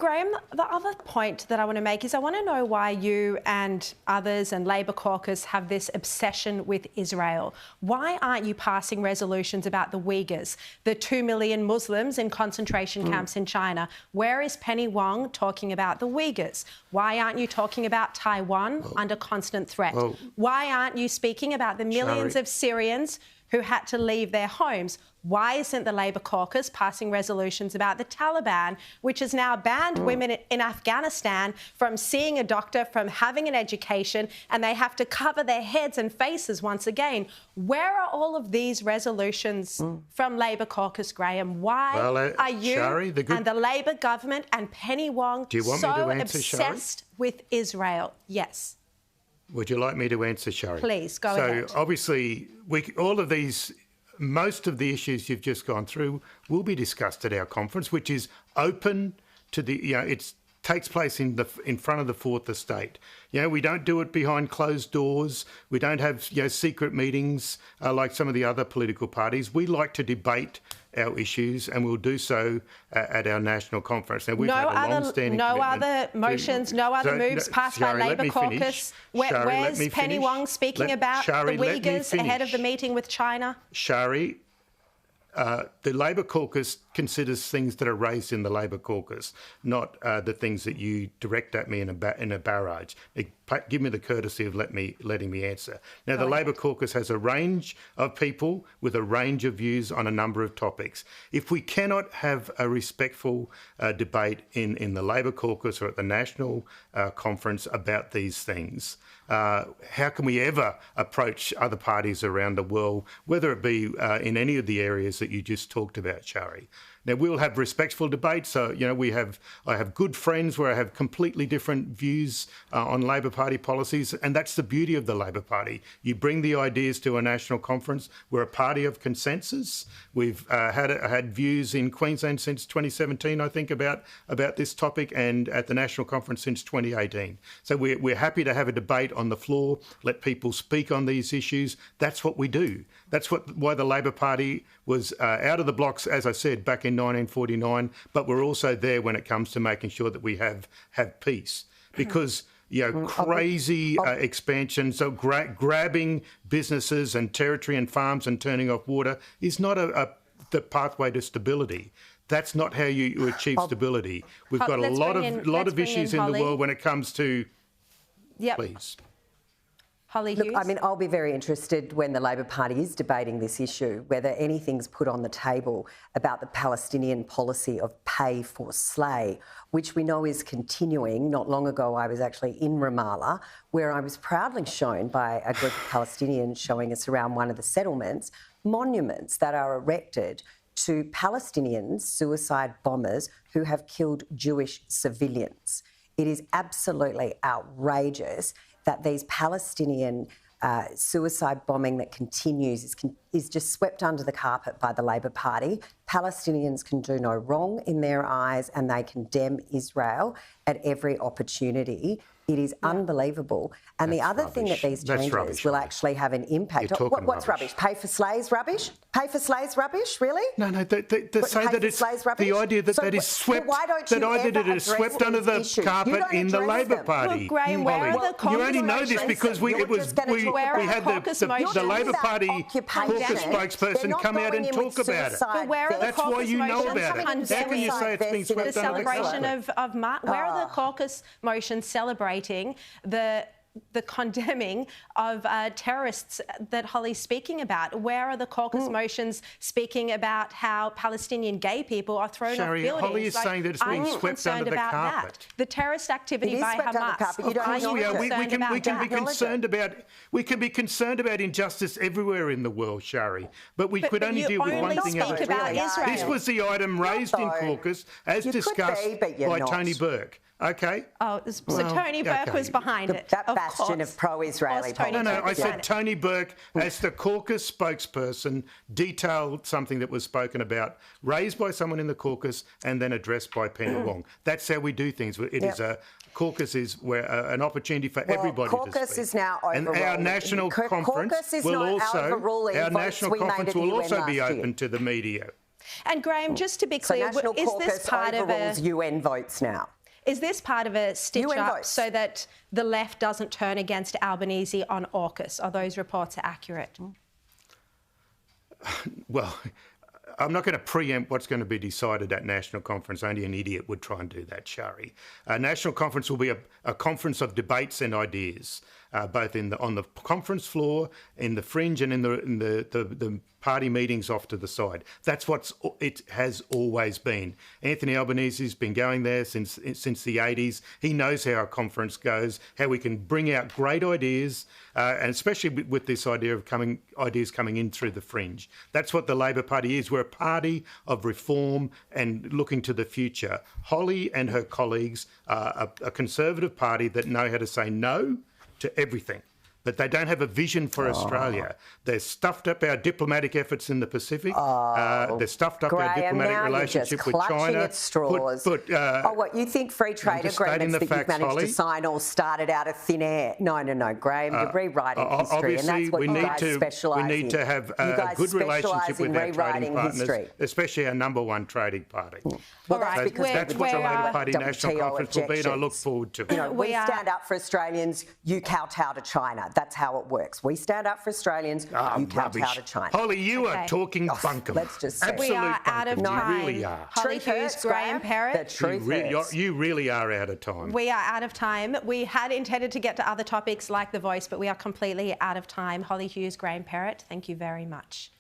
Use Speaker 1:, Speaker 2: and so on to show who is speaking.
Speaker 1: Graham, the other point that I want to make is I want to know why you and others and Labor caucus have this obsession with Israel. Why aren't you passing resolutions about the Uyghurs, the 2 million Muslims in concentration camps in China? Where is Penny Wong talking about the Uyghurs? Why aren't you talking about Taiwan under constant threat? Why aren't you speaking about the millions of Syrians who had to leave their homes? Why isn't the Labor caucus passing resolutions about the Taliban, which has now banned women in Afghanistan from seeing a doctor, from having an education, and they have to cover their heads and faces once again? Where are all of these resolutions from Labor caucus, Graham? Why are you Sharri, and the Labor government and Penny Wong so obsessed with Israel? Yes.
Speaker 2: Would you like me to answer, Sharri?
Speaker 1: Please, go ahead.
Speaker 2: So, obviously, most of the issues you've just gone through will be discussed at our conference, which is open to the, it takes place in front of the Fourth Estate. We don't do it behind closed doors. We don't have, secret meetings like some of the other political parties. We like to debate our issues, and we'll do so at our national conference. Now, we've had a long-standing
Speaker 1: no other motions, no other moves passed by Labor caucus. Where's Penny Wong speaking about the Uyghurs ahead of the meeting with China?
Speaker 2: Sharri, the Labor caucus considers things that are raised in the Labor caucus, not the things that you direct at me in a barrage. Give me the courtesy of letting me answer. Now, the Labor caucus has a range of people with a range of views on a number of topics. If we cannot have a respectful debate in the Labor caucus or at the national conference about these things, how can we ever approach other parties around the world, whether it be in any of the areas that you just talked about, Sharri? Now, we'll have respectful debates. So, I have good friends where I have completely different views on Labor Party policies, and that's the beauty of the Labor Party. You bring the ideas to a national conference. We're a party of consensus. We've had views in Queensland since 2017, I think, about this topic, and at the national conference since 2018. So we're happy to have a debate on the floor, let people speak on these issues. That's what we do. That's why the Labor Party was out of the blocks, as I said, back in 1949, but we're also there when it comes to making sure that we have peace. Because crazy expansion, so grabbing businesses and territory and farms and turning off water is not the pathway to stability. That's not how you achieve stability. We've got a lot of issues in the world when it comes to. Please.
Speaker 1: Holly Hughes?
Speaker 3: Look, I mean, I'll be very interested when the Labor Party is debating this issue, whether anything's put on the table about the Palestinian policy of pay for slay, which we know is continuing. Not long ago, I was actually in Ramallah, where I was proudly shown by a group of Palestinians showing us around one of the settlements, monuments that are erected to Palestinians, suicide bombers, who have killed Jewish civilians. It is absolutely outrageous that these Palestinian suicide bombing that continues is just swept under the carpet by the Labor Party. Palestinians can do no wrong in their eyes, and they condemn Israel at every opportunity. It is unbelievable. And the other thing that these changes will actually have an impact. What's rubbish? Pay for slaves rubbish? Pay for slaves rubbish, really?
Speaker 2: No, they say that it's the idea that that is swept. That idea that it is swept under the carpet in the Labor Party.
Speaker 1: Look, Graham, where are the caucus
Speaker 2: You only know this because we had the Labor Party caucus spokesperson come out and talk about it.
Speaker 1: But where are the
Speaker 2: That's why you know about it. How can you say it's being
Speaker 1: the
Speaker 2: swept under the carpet?
Speaker 1: celebration of where are the caucus motions celebrating the condemning of terrorists that Holly's speaking about? Where are the caucus motions speaking about how Palestinian gay people are thrown off buildings?
Speaker 2: Holly is saying that it's being swept under the carpet.
Speaker 1: That. The terrorist activity by Hamas.
Speaker 2: We can be concerned about injustice everywhere in the world, Sharri, but we could only deal with one thing at a time. This was the item raised in caucus as discussed by Tony Burke. Okay.
Speaker 1: Oh, so Tony Burke was behind it.
Speaker 3: That bastion of pro-Israeli politics.
Speaker 2: No, I said Tony Burke, as the caucus spokesperson, detailed something that was spoken about, raised by someone in the caucus and then addressed by Penny Wong. That's how we do things. It is a caucus is where an opportunity for everybody to speak.
Speaker 3: Caucus is now overruling.
Speaker 2: And our national conference will also be open to the media.
Speaker 1: And Graham, just to be
Speaker 3: So
Speaker 1: clear,
Speaker 3: National
Speaker 1: is
Speaker 3: Caucus
Speaker 1: this part of
Speaker 3: overrules UN votes now?
Speaker 1: Is this part of a stitch-up
Speaker 3: votes.
Speaker 1: so that the left doesn't turn against Albanese on AUKUS? Are those reports accurate?
Speaker 2: Well, I'm not going to preempt what's going to be decided at National Conference. Only an idiot would try and do that, Sharri. National Conference will be a conference of debates and ideas, both on the conference floor, in the fringe, and in the party meetings off to the side. That's what it has always been. Anthony Albanese has been going there since the 80s. He knows how a conference goes, how we can bring out great ideas, and especially with this idea of ideas coming in through the fringe. That's what the Labor Party is. We're a party of reform and looking to the future. Holly and her colleagues are a Conservative party that know how to say no to everything. But they don't have a vision for Australia. They've stuffed up our diplomatic efforts in the Pacific. They've stuffed up our diplomatic relationship with China.
Speaker 3: At straws. What, you think free trade agreements that you've managed to sign all started out of thin air? No, Graham, you're rewriting history, and that's what you guys specialise in.
Speaker 2: We need to have a good relationship with our trading partners, especially our number one trading party.
Speaker 3: Well, that's
Speaker 2: what the Labor Party National Conference will be, and I look forward to it.
Speaker 3: You know, we stand up for Australians, you kowtow to China. That's how it works. We stand up for Australians, you kowtow to China.
Speaker 2: Holly, you are talking bunkum.
Speaker 3: Let's just say
Speaker 2: absolute
Speaker 1: we are out of time.
Speaker 2: You really are.
Speaker 1: Holly Hughes, Graham Perrett.
Speaker 3: The truth hurts.
Speaker 2: You really are out of time.
Speaker 1: We are out of time. We had intended to get to other topics like The Voice, but we are completely out of time. Holly Hughes, Graham Perrett, thank you very much.